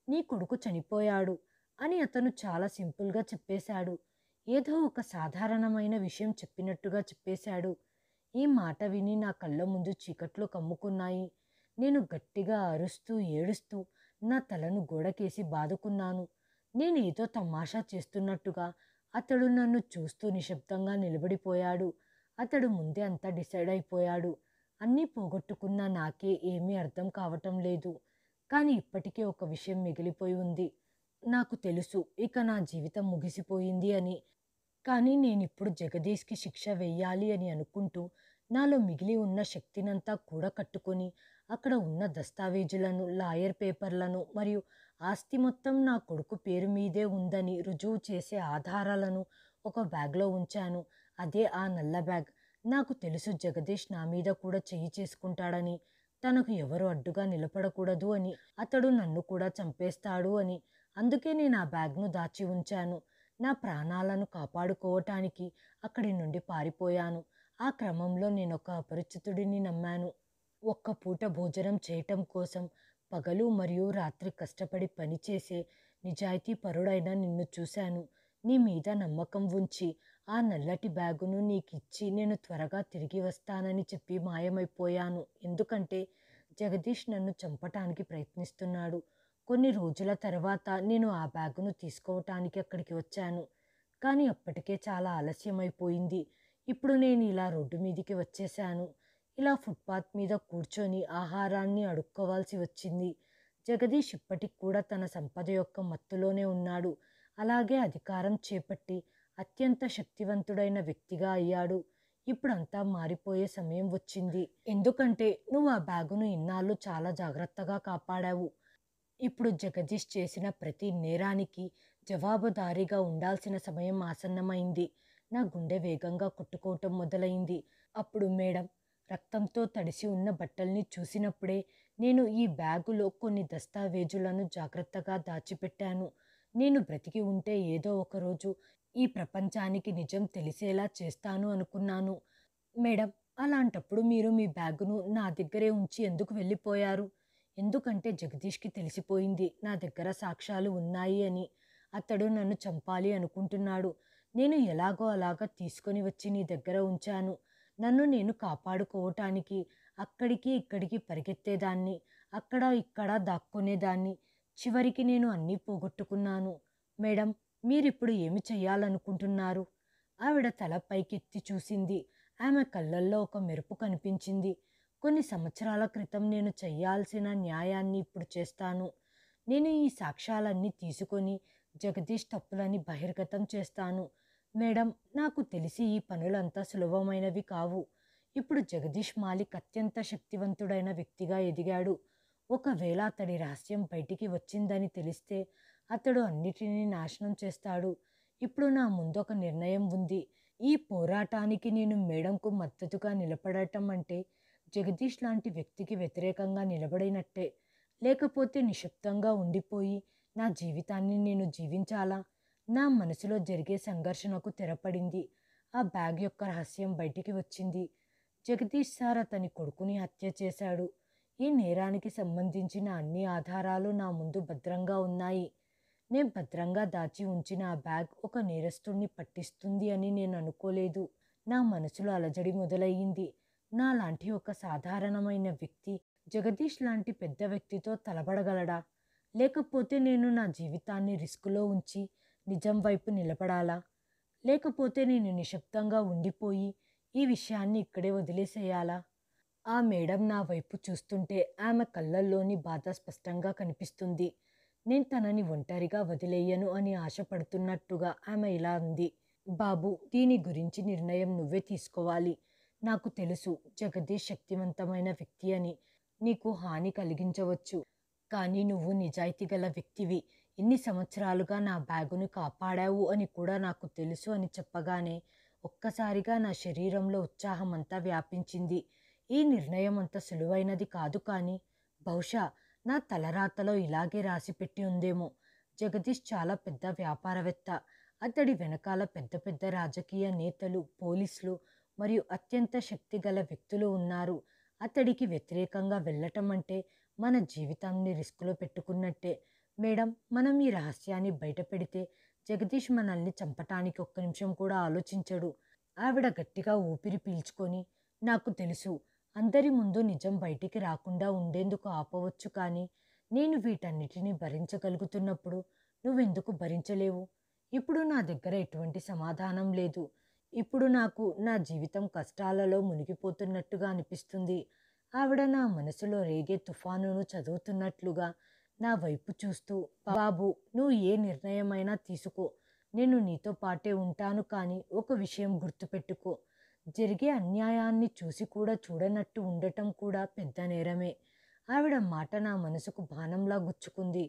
[SPEAKER 1] నీ కొడుకు చనిపోయాడు అని అతను చాలా సింపుల్గా చెప్పేశాడు. ఏదో ఒక సాధారణమైన విషయం చెప్పినట్టుగా చెప్పేశాడు. ఈ మాట విని నా కళ్ళ ముందు చీకట్లు కమ్ముకున్నాయి. నేను గట్టిగా అరుస్తూ ఏడుస్తూ నా తలను గోడకేసి బాదుకున్నాను. నేనేదో తమాషా చేస్తున్నట్టుగా అతడు నన్ను చూస్తూ నిశ్శబ్దంగా నిలబడిపోయాడు. అతడు ముందే అంతా డిసైడ్ అయిపోయాడు. అన్నీ పోగొట్టుకున్న నాకే ఏమీ అర్థం కావటం లేదు. కానీ ఇప్పటికే ఒక విషయం మిగిలిపోయి ఉంది. నాకు తెలుసు, ఇక నా జీవితం ముగిసిపోయింది అని. కానీ నేనిప్పుడు జగదీష్కి శిక్ష వెయ్యాలి అని అనుకుంటూ నాలో మిగిలి ఉన్న శక్తినంతా కూడకట్టుకొని అక్కడ ఉన్న దస్తావేజులను, లాయర్ పేపర్లను మరియు ఆస్తి మొత్తం నా కొడుకు పేరు మీదే ఉందని రుజువు చేసే ఆధారాలను ఒక బ్యాగ్లో ఉంచాను. అదే ఆ నల్ల బ్యాగ్. నాకు తెలుసు జగదీష్ నా మీద కూడా చెయ్యి చేసుకుంటాడని, తనకు ఎవరు అడ్డుగా నిలబడకూడదు అని, అతడు నన్ను కూడా చంపేస్తాడు అని. అందుకే నేను ఆ బ్యాగ్ను దాచి ఉంచాను. నా ప్రాణాలను కాపాడుకోవటానికి అక్కడి నుండి పారిపోయాను. ఆ క్రమంలో నేనొక అపరిచితుడిని నమ్మాను. ఒక్క పూట భోజనం చేయటం కోసం పగలు మరియు రాత్రి కష్టపడి పనిచేసే నిజాయితీ పరుడైన నిన్ను చూశాను. నీ మీద నమ్మకం ఉంచి ఆ నల్లటి బ్యాగును నీకిచ్చి నేను త్వరగా తిరిగి వస్తానని చెప్పి మాయమైపోయాను. ఎందుకంటే జగదీష్ నన్ను చంపటానికి ప్రయత్నిస్తున్నాడు. కొన్ని రోజుల తర్వాత నేను ఆ బ్యాగును తీసుకోవటానికి అక్కడికి వచ్చాను. కానీ అప్పటికే చాలా ఆలస్యమైపోయింది. ఇప్పుడు నేను ఇలా రోడ్డు మీదికి వచ్చేశాను. ఇలా ఫుట్పాత్ మీద కూర్చొని ఆహారాన్ని అడుక్కోవాల్సి వచ్చింది. జగదీష్ ఇప్పటికి కూడా తన సంపద యొక్క మత్తులోనే ఉన్నాడు. అలాగే అధికారం చేపట్టి అత్యంత శక్తివంతుడైన వ్యక్తిగా అయ్యాడు. ఇప్పుడంతా మారిపోయే సమయం వచ్చింది. ఎందుకంటే నువ్వు ఆ బ్యాగును ఇన్నాళ్ళు చాలా జాగ్రత్తగా కాపాడావు. ఇప్పుడు జగదీష్ చేసిన ప్రతి నేరానికి జవాబుదారీగా ఉండాల్సిన సమయం ఆసన్నమైంది. నా గుండె వేగంగా కొట్టుకోవటం మొదలైంది. అప్పుడు మేడం రక్తంతో తడిసి ఉన్న బట్టల్ని చూసినప్పుడే నేను ఈ బ్యాగులో కొన్ని దస్తావేజులను జాగ్రత్తగా దాచిపెట్టాను. నేను బ్రతికి ఉంటే ఏదో ఒకరోజు ఈ ప్రపంచానికి నిజం తెలిసేలా చేస్తాను అనుకున్నాను. మేడం, అలాంటప్పుడు మీరు మీ బ్యాగును నా దగ్గరే ఉంచి ఎందుకు వెళ్ళిపోయారు? ఎందుకంటే జగదీష్కి తెలిసిపోయింది నా దగ్గర సాక్ష్యాలు ఉన్నాయి అని. అతడు నన్ను చంపాలి అనుకుంటున్నాడు. నేను ఎలాగో అలాగా తీసుకొని వచ్చి నీ దగ్గర ఉంచాను. నన్ను నేను కాపాడుకోవటానికి అక్కడికి ఇక్కడికి పరిగెత్తేదాన్ని, అక్కడ ఇక్కడ దాక్కునేదాన్ని. చివరికి నేను అన్నీ పోగొట్టుకున్నాను. మేడం, మీరిప్పుడు ఏమి చెయ్యాలనుకుంటున్నారు? ఆవిడ తల పైకెత్తి చూసింది. ఆమె కళ్ళల్లో ఒక మెరుపు కనిపించింది. కొన్ని సంవత్సరాల క్రితం నేను చెయ్యాల్సిన న్యాయాన్ని ఇప్పుడు చేస్తాను. నేను ఈ సాక్ష్యాలన్నీ తీసుకొని జగదీష్ తప్పులని బహిర్గతం చేస్తాను. మేడం, నాకు తెలిసి ఈ పనులంతా సులభమైనవి కావు. ఇప్పుడు జగదీష్ మాలిక్ అత్యంత శక్తివంతుడైన వ్యక్తిగా ఎదిగాడు. ఒకవేళ అతడి రహస్యం బయటికి వచ్చిందని తెలిస్తే అతడు అన్నిటినీ నాశనం చేస్తాడు. ఇప్పుడు నా ముందు ఒక నిర్ణయం ఉంది. ఈ పోరాటానికి నేను మేడంకు మద్దతుగా నిలబడటం అంటే జగదీష్ లాంటి వ్యక్తికి వ్యతిరేకంగా నిలబడినట్టే. లేకపోతే నిశ్శబ్దంగా ఉండిపోయి నా జీవితాన్ని నేను జీవించాలా? నా మనసులో జరిగే సంఘర్షణకు తెరపడింది. ఆ బ్యాగ్ యొక్క రహస్యం బయటికి వచ్చింది. జగదీష్ సార్ అతని కొడుకుని హత్య చేశాడు. ఈ నేరానికి సంబంధించిన అన్ని ఆధారాలు నా ముందు భద్రంగా ఉన్నాయి. నేను భద్రంగా దాచి ఉంచిన ఆ బ్యాగ్ ఒక నేరస్తుడిని పట్టిస్తుంది అని నేను అనుకోలేదు. నా మనసులో అలజడి మొదలయ్యింది. నా లాంటి ఒక సాధారణమైన వ్యక్తి జగదీష్ లాంటి పెద్ద వ్యక్తితో తలబడగలడా? లేకపోతే నేను నా జీవితాన్ని రిస్కులో ఉంచి నిజం వైపు నిలబడాలా? లేకపోతే నేను నిశ్శబ్దంగా ఉండిపోయి ఈ విషయాన్ని ఇక్కడే వదిలేసేయాలా? ఆ మేడం నా వైపు చూస్తుంటే ఆమె కళ్ళల్లోని బాధ స్పష్టంగా కనిపిస్తుంది. నేను తనని ఒంటరిగా వదిలేయను అని ఆశపడుతున్నట్టుగా ఆమె ఇలా అంది. బాబు, దీని గురించి నిర్ణయం నువ్వే తీసుకోవాలి. నాకు తెలుసు జగదీష్ శక్తివంతమైన వ్యక్తి అని. నీకు హాని కలిగించవచ్చు. కానీ నువ్వు నిజాయితీ గల వ్యక్తివి. ఇన్ని సంవత్సరాలుగా నా బ్యాగును కాపాడావు అని కూడా నాకు తెలుసు అని చెప్పగానే ఒక్కసారిగా నా శరీరంలో ఉత్సాహం అంతా వ్యాపించింది. ఈ నిర్ణయం అంత సులువైనది కాదు, కానీ బహుశా నా తలరాతలో ఇలాగే రాసిపెట్టి ఉందేమో. జగదీష్ చాలా పెద్ద వ్యాపారవేత్త. అతడి వెనకాల పెద్ద పెద్ద రాజకీయ నేతలు, పోలీసులు మరియు అత్యంత శక్తిగల వ్యక్తులు ఉన్నారు. అతడికి వ్యతిరేకంగా వెళ్ళటం అంటే మన జీవితాన్ని రిస్కులో పెట్టుకున్నట్టే. మేడం, మనం ఈ రహస్యాన్ని బయట పెడితే జగదీష్ మనల్ని చంపటానికి ఒక్క నిమిషం కూడా ఆలోచించడు. ఆవిడ గట్టిగా ఊపిరి పీల్చుకొని, నాకు తెలుసు, అందరి ముందు నిజం బయటికి రాకుండా ఉండేందుకు ఆపవచ్చు, కానీ నేను వీటన్నిటిని భరించగలుగుతున్నప్పుడు నువ్వెందుకు భరించలేవు? ఇప్పుడు నా దగ్గర ఎటువంటి సమాధానం లేదు. ఇప్పుడు నాకు నా జీవితం కష్టాలలో మునిగిపోతున్నట్టుగా అనిపిస్తుంది. ఆవిడ నా మనసులో రేగే తుఫానును చదువుతున్నట్లుగా నా వైపు చూస్తూ, బాబు, నువ్వు ఏ నిర్ణయమైనా తీసుకో. నేను నీతో పాటే ఉంటాను, కానీ ఒక విషయం గుర్తుపెట్టుకో. జరిగే అన్యాయాన్ని చూసి కూడా చూడనట్టు ఉండటం కూడా పెద్ద నేరమే. ఆవిడ మాట నా మనసుకు బాణంలా గుచ్చుకుంది.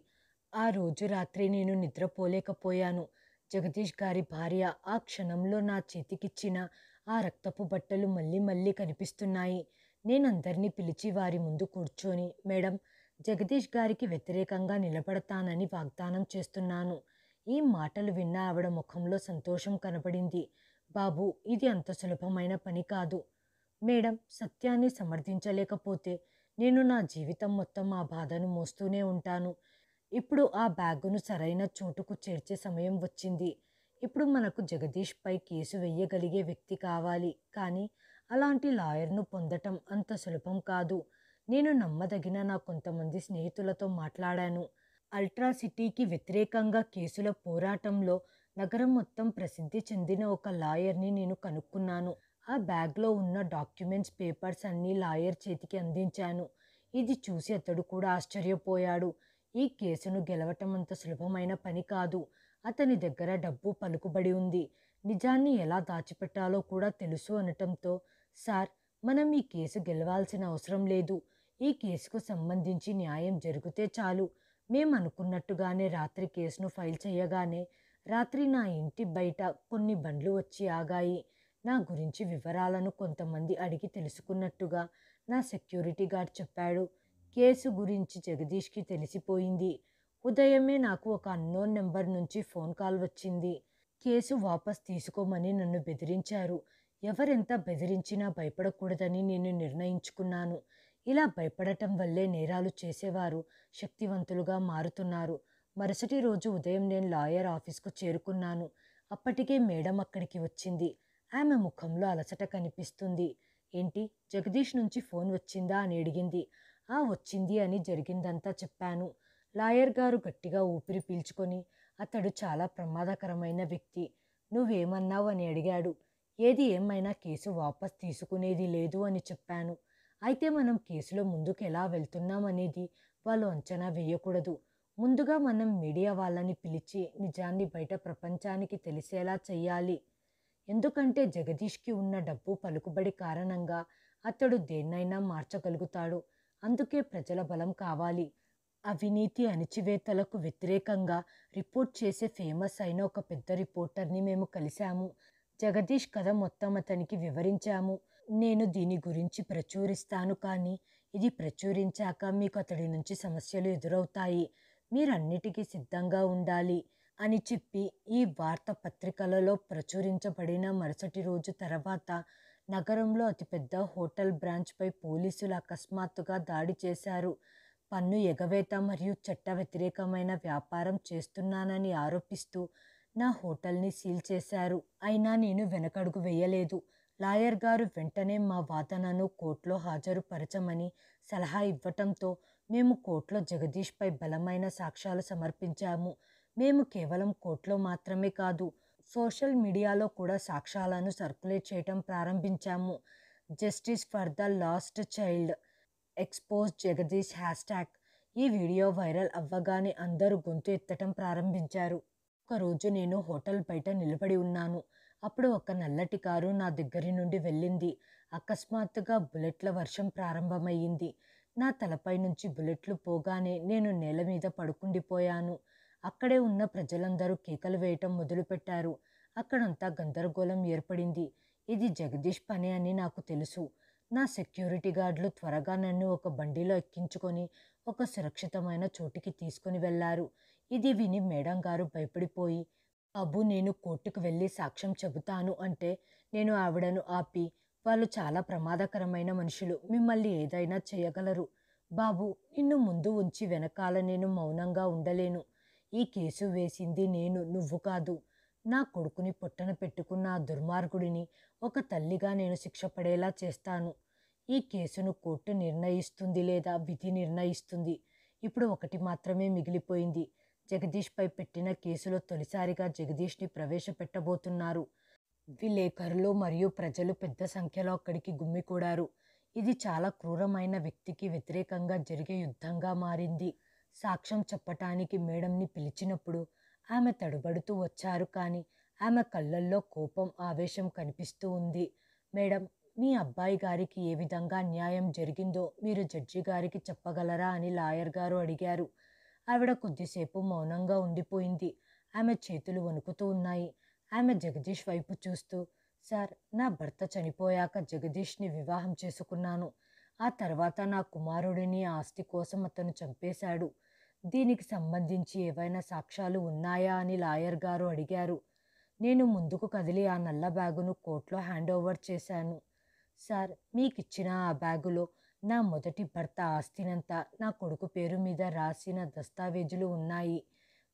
[SPEAKER 1] ఆ రోజు రాత్రి నేను నిద్రపోలేకపోయాను. జగదీష్ గారి భార్య ఆ క్షణంలో నా చేతికిచ్చిన ఆ రక్తపు బట్టలు మళ్ళీ మళ్ళీ కనిపిస్తున్నాయి. నేనందరినీ పిలిచి వారి ముందు కూర్చొని, మేడం, జగదీష్ గారికి వ్యతిరేకంగా నిలబడతానని వాగ్దానం చేస్తున్నాను. ఈ మాటలు విన్న ఆవిడ ముఖంలో సంతోషం కనపడింది. బాబు, ఇది అంత సులభమైన పని కాదు. మేడం, సత్యాన్ని సమర్థించలేకపోతే నేను నా జీవితం మొత్తం ఆ బాధను మోస్తూనే ఉంటాను. ఇప్పుడు ఆ బ్యాగును సరైన చోటుకు చేర్చే సమయం వచ్చింది. ఇప్పుడు మనకు జగదీష్ పై కేసు వెయ్యగలిగే వ్యక్తి కావాలి, కానీ అలాంటి లాయర్ను పొందటం అంత సులభం కాదు. నేను నమ్మదగిన నా కొంతమంది స్నేహితులతో మాట్లాడాను. అల్ట్రా సిటీకి వ్యతిరేకంగా కేసుల పోరాటంలో నగరం మొత్తం ప్రసిద్ధి చెందిన ఒక లాయర్ని నేను కనుక్కున్నాను. ఆ బ్యాగ్లో ఉన్న డాక్యుమెంట్స్, పేపర్స్ అన్నీ లాయర్ చేతికి అందించాను. ఇది చూసి అతడు కూడా ఆశ్చర్యపోయాడు. ఈ కేసును గెలవటం అంత సులభమైన పని కాదు. అతని దగ్గర డబ్బు, పలుకుబడి ఉంది. నిజాన్ని ఎలా దాచిపెట్టాలో కూడా తెలుసు అనటంతో, సార్, మనం ఈ కేసు గెలవాల్సిన అవసరం లేదు. ఈ కేసుకు సంబంధించి న్యాయం జరిగితే చాలు. మేము అనుకున్నట్టుగానే రాత్రి కేసును ఫైల్ చేయగానే రాత్రి నా ఇంటి బయట కొన్ని బండ్లు వచ్చి ఆగాయి. నా గురించి వివరాలను కొంతమంది అడిగి తెలుసుకున్నట్టుగా నా సెక్యూరిటీ గార్డ్ చెప్పాడు. కేసు గురించి జగదీష్కి తెలిసిపోయింది. ఉదయమే నాకు ఒక అన్నోన్ నెంబర్ నుంచి ఫోన్ కాల్ వచ్చింది. కేసు వాపస్ తీసుకోమని నన్ను బెదిరించారు. ఎవరెంత బెదిరించినా భయపడకూడదని నేను నిర్ణయించుకున్నాను. ఇలా భయపడటం వల్లే నేరాలు చేసేవారు శక్తివంతులుగా మారుతున్నారు. మరుసటి రోజు ఉదయం నేను లాయర్ ఆఫీస్కు చేరుకున్నాను. అప్పటికే మేడం అక్కడికి వచ్చింది. ఆమె ముఖంలో అలసట కనిపిస్తుంది. ఏంటి, జగదీష్ నుంచి ఫోన్ వచ్చిందా అని అడిగింది. వచ్చింది అని జరిగిందంతా చెప్పాను. లాయర్ గారు గట్టిగా ఊపిరి పీల్చుకొని, అతడు చాలా ప్రమాదకరమైన వ్యక్తి, నువ్వేమన్నావు అని అడిగాడు. ఏది ఏమైనా కేసు వాపస్ తీసుకునేది లేదు అని చెప్పాను. అయితే మనం కేసులో ముందుకు ఎలా వెళ్తున్నాం అనేది వాళ్ళు అంచనా వేయకూడదు. ముందుగా మనం మీడియా వాళ్ళని పిలిచి నిజాన్ని బయట ప్రపంచానికి తెలిసేలా చెయ్యాలి. ఎందుకంటే జగదీష్కి ఉన్న డబ్బు, పలుకుబడి కారణంగా అతడు దేన్నైనా మార్చగలుగుతాడు. అందుకే ప్రజల బలం కావాలి. అవినీతి అణిచివేతలకు వ్యతిరేకంగా రిపోర్ట్ చేసే ఫేమస్ అయిన ఒక పెద్ద రిపోర్టర్ని మేము కలిశాము. జగదీష్ కథ మొత్తం అతనికి వివరించాము. నేను దీని గురించి ప్రచురిస్తాను, కానీ ఇది ప్రచురించాక మీకు అతడి నుంచి సమస్యలు ఎదురవుతాయి. మీరన్నిటికీ సిద్ధంగా ఉండాలి అని చెప్పి ఈ వార్త పత్రికలలో ప్రచురించబడిన మరుసటి రోజు తర్వాత నగరంలో అతిపెద్ద హోటల్ బ్రాంచ్పై పోలీసులు అకస్మాత్తుగా దాడి చేశారు. పన్ను ఎగవేత మరియు చట్ట వ్యతిరేకమైన వ్యాపారం చేస్తున్నానని ఆరోపిస్తూ నా హోటల్ని సీల్ చేశారు. అయినా నేను వెనకడుగు వేయలేదు. లాయర్ గారు వెంటనే మా వాదనను కోర్టులో హాజరుపరచమని సలహా ఇవ్వటంతో మేము కోర్టులో జగదీష్పై బలమైన సాక్ష్యాలు సమర్పించాము. మేము కేవలం కోర్టులో మాత్రమే కాదు, సోషల్ మీడియాలో కూడా సాక్ష్యాలను సర్క్యులేట్ చేయటం ప్రారంభించాము. Justice for the last child, expose Jagadish hashtag. ఈ వీడియో వైరల్ అవ్వగానే అందరూ గొంతు ఎత్తటం ప్రారంభించారు. ఒకరోజు నేను హోటల్ బయట నిలబడి ఉన్నాను. అప్పుడు ఒక నల్లటి కారు నా దగ్గరి నుండి వెళ్ళింది. అకస్మాత్తుగా బుల్లెట్ల వర్షం ప్రారంభమయ్యింది. నా తలపై నుంచి బుల్లెట్లు పోగానే నేను నేల మీద పడుకుండిపోయాను. అక్కడే ఉన్న ప్రజలందరూ కేకలు వేయటం మొదలుపెట్టారు. అక్కడంతా గందరగోళం ఏర్పడింది. ఇది జగదీష్ పని అని నాకు తెలుసు. నా సెక్యూరిటీ గార్డులు త్వరగా నన్ను ఒక బండిలో ఎక్కించుకొని ఒక సురక్షితమైన చోటికి తీసుకుని వెళ్లారు. ఇది విని మేడం గారు భయపడిపోయి, బాబు నేను కోర్టుకు వెళ్ళి సాక్ష్యం చెబుతాను అంటే నేను ఆవిడను ఆపి, వాళ్ళు చాలా ప్రమాదకరమైన మనుషులు, మిమ్మల్ని ఏదైనా చేయగలరు. బాబు, నిన్ను ముందు ఉంచి వెనకాల నేను మౌనంగా ఉండలేను. ఈ కేసు వేసింది నేను, నువ్వు కాదు. నా కొడుకుని పొట్టన పెట్టుకున్న ఆ దుర్మార్గుడిని ఒక తల్లిగా నేను శిక్ష పడేలా చేస్తాను. ఈ కేసును కోర్టు నిర్ణయిస్తుంది లేదా విధి నిర్ణయిస్తుంది. ఇప్పుడు ఒకటి మాత్రమే మిగిలిపోయింది. జగదీష్పై పెట్టిన కేసులో తొలిసారిగా జగదీష్ని ప్రవేశపెట్టబోతున్నారు. విలేకరులు మరియు ప్రజలు పెద్ద సంఖ్యలో అక్కడికి గుమ్మికూడారు. ఇది చాలా క్రూరమైన వ్యక్తికి వ్యతిరేకంగా జరిగే యుద్ధంగా మారింది. సాక్ష్యం చెప్పటానికి మేడంని పిలిచినప్పుడు ఆమె తడబడుతూ వచ్చారు, కానీ ఆమె కళ్ళల్లో కోపం, ఆవేశం కనిపిస్తూ ఉంది. మేడం, మీ అబ్బాయి గారికి ఏ విధంగా న్యాయం జరిగిందో మీరు జడ్జి గారికి చెప్పగలరా అని లాయర్ గారు అడిగారు. ఆవిడ కొద్దిసేపు మౌనంగా ఉండిపోయింది. ఆమె చేతులు వణుకుతూ ఉన్నాయి. ఆమె జగదీష్ వైపు చూస్తూ, సార్, నా భర్త చనిపోయాక జగదీష్ని వివాహం చేసుకున్నాను. ఆ తర్వాత నా కుమారుడిని ఆస్తి కోసం అతను చంపేశాడు. దీనికి సంబంధించి ఏవైనా సాక్ష్యాలు ఉన్నాయా అని లాయర్ గారు అడిగారు. నేను ముందుకు కదిలి ఆ నల్ల బ్యాగును కోర్టులో హ్యాండ్ ఓవర్ చేశాను. సార్, మీకిచ్చిన ఆ బ్యాగులో నా మొదటి భర్త ఆస్తినంతా నా కొడుకు పేరు మీద రాసిన దస్తావేజులు ఉన్నాయి.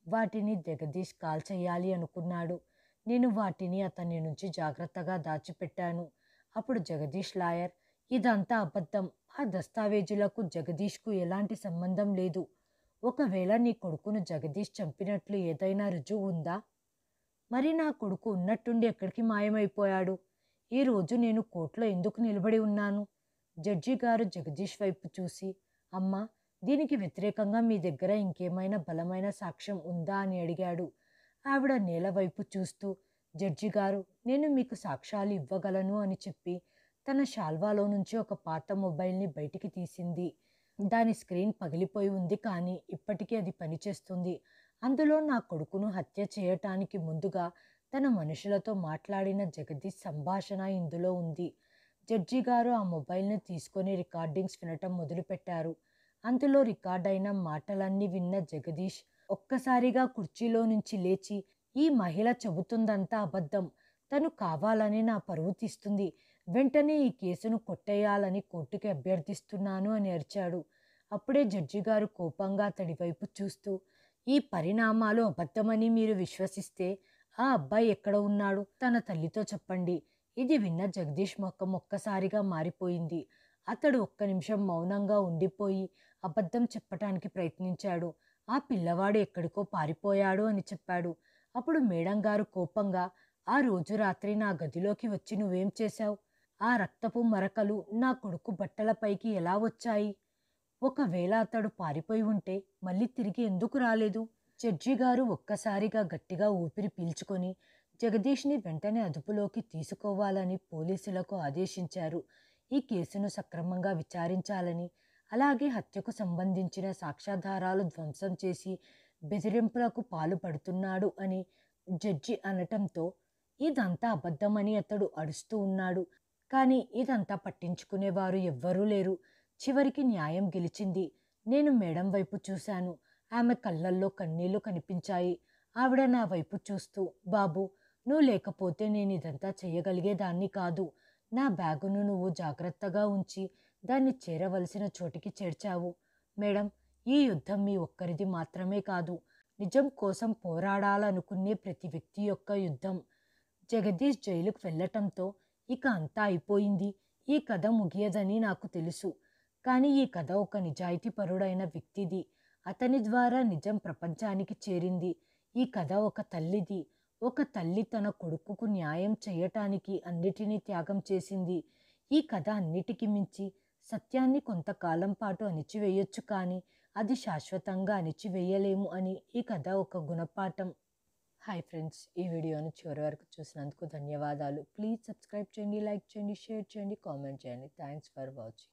[SPEAKER 1] వాటిని జగదీష్ కాల్చేయాలి అనుకున్నాడు. నేను వాటిని అతని నుంచి జాగ్రత్తగా దాచిపెట్టాను. అప్పుడు జగదీష్ లాయర్, ఇదంతా అబద్ధం. ఆ దస్తావేజులకు జగదీష్కు ఎలాంటి సంబంధం లేదు. ఒకవేళ నీ కొడుకును జగదీష్ చంపినట్లు ఏదైనా రుజువు ఉందా? మరి నా కొడుకు ఉన్నట్టుండి ఎక్కడికి మాయమైపోయాడు? ఈరోజు నేను కోర్టులో ఎందుకు నిలబడి ఉన్నాను? జడ్జి గారు జగదీష్ వైపు చూసి, అమ్మా, దీనికి వ్యతిరేకంగా మీ దగ్గర ఇంకేమైనా బలమైన సాక్ష్యం ఉందా అని అడిగాడు. ఆవిడ నేల వైపు చూస్తూ, జడ్జి గారు, నేను మీకు సాక్ష్యాలు ఇవ్వగలను అని చెప్పి తన శాల్వాలో నుంచి ఒక పాత మొబైల్ని బయటికి తీసింది. దాని స్క్రీన్ పగిలిపోయి ఉంది, కానీ ఇప్పటికీ అది పనిచేస్తుంది. అందులో నా కొడుకును హత్య చేయటానికి ముందుగా తన మనుషులతో మాట్లాడిన జగదీష్ సంభాషణ ఇందులో ఉంది. జడ్జి గారు ఆ మొబైల్ని తీసుకొని రికార్డింగ్స్ వినటం మొదలుపెట్టారు. అందులో రికార్డ్ అయిన మాటలన్నీ విన్న జగదీష్ ఒక్కసారిగా కుర్చీలో నుంచి లేచి, ఈ మహిళ చెబుతుందంతా అబద్ధం. తను కావాలని నా పరువు తీస్తుంది. వెంటనే ఈ కేసును కొట్టేయాలని కోర్టుకి అభ్యర్థిస్తున్నాను అని అరిచాడు. అప్పుడే జడ్జి గారు కోపంగా అతడి వైపు చూస్తూ, ఈ పరిణామాలు అబద్ధమని మీరు విశ్వసిస్తే ఆ అబ్బాయి ఎక్కడ ఉన్నాడు? తన తల్లితో చెప్పండి. ఇది విన్న జగదీష్ ముఖం ఒక్కసారిగా మారిపోయింది. అతడు ఒక్క నిమిషం మౌనంగా ఉండిపోయి అబద్ధం చెప్పటానికి ప్రయత్నించాడు. ఆ పిల్లవాడు ఎక్కడికో పారిపోయాడు అని చెప్పాడు. అప్పుడు మేడం గారు కోపంగా, ఆ రోజు రాత్రి నా గదిలోకి వచ్చి నువ్వేం చేశావు? ఆ రక్తపు మరకలు నా కొడుకు బట్టలపైకి ఎలా వచ్చాయి? ఒకవేళ అతడు పారిపోయి ఉంటే మళ్ళీ తిరిగి ఎందుకు రాలేదు? జడ్జి గారు ఒక్కసారిగా గట్టిగా ఊపిరి పీల్చుకొని జగదీష్ని వెంటనే అదుపులోకి తీసుకోవాలని పోలీసులకు ఆదేశించారు. ఈ కేసును సక్రమంగా విచారించాలని, అలాగే హత్యకు సంబంధించిన సాక్ష్యాధారాలు ధ్వంసం చేసి బెదిరింపులకు పాల్పడుతున్నాడు అని జడ్జి అనటంతో ఇదంతా అబద్ధమని అతడు అరుస్తూ ఉన్నాడు. కానీ ఇదంతా పట్టించుకునేవారు ఎవ్వరూ లేరు. చివరికి న్యాయం గెలిచింది. నేను మేడం వైపు చూశాను. ఆమె కళ్ళల్లో కన్నీళ్లు కనిపించాయి. ఆవిడ నా వైపు చూస్తూ, బాబు, నువ్వు లేకపోతే నేను ఇదంతా చేయగలిగేదాన్ని కాదు. నా బ్యాగును నువ్వు జాగ్రత్తగా ఉంచి దాన్ని చేరవలసిన చోటికి చేర్చావు. మేడం, ఈ యుద్ధం మీ ఒక్కరిది మాత్రమే కాదు, నిజం కోసం పోరాడాలనుకునే ప్రతి వ్యక్తి యొక్క యుద్ధం. జగదీష్ జైలుకు వెళ్ళటంతో ఇక అంతా అయిపోయింది. ఈ కథ ముగియదని నాకు తెలుసు. కానీ ఈ కథ ఒక నిజాయితీపరుడైన వ్యక్తిది. అతని ద్వారా నిజం ప్రపంచానికి చేరింది. ఈ కథ ఒక తల్లిది. ఒక తల్లి తన కొడుకుకు న్యాయం చేయటానికి అన్నిటినీ త్యాగం చేసింది. ఈ కథ అన్నిటికీ మించి సత్యాన్ని కొంతకాలం పాటు అణిచివేయొచ్చు, కానీ అది శాశ్వతంగా అణిచివేయలేము అని ఈ కథ ఒక గుణపాఠం. హాయ్ ఫ్రెండ్స్, ఈ వీడియోను చివరి వరకు చూసినందుకు ధన్యవాదాలు. ప్లీజ్ సబ్స్క్రైబ్ చేయండి, లైక్ చేయండి, షేర్ చేయండి, కామెంట్ చేయండి. Thanks for watching.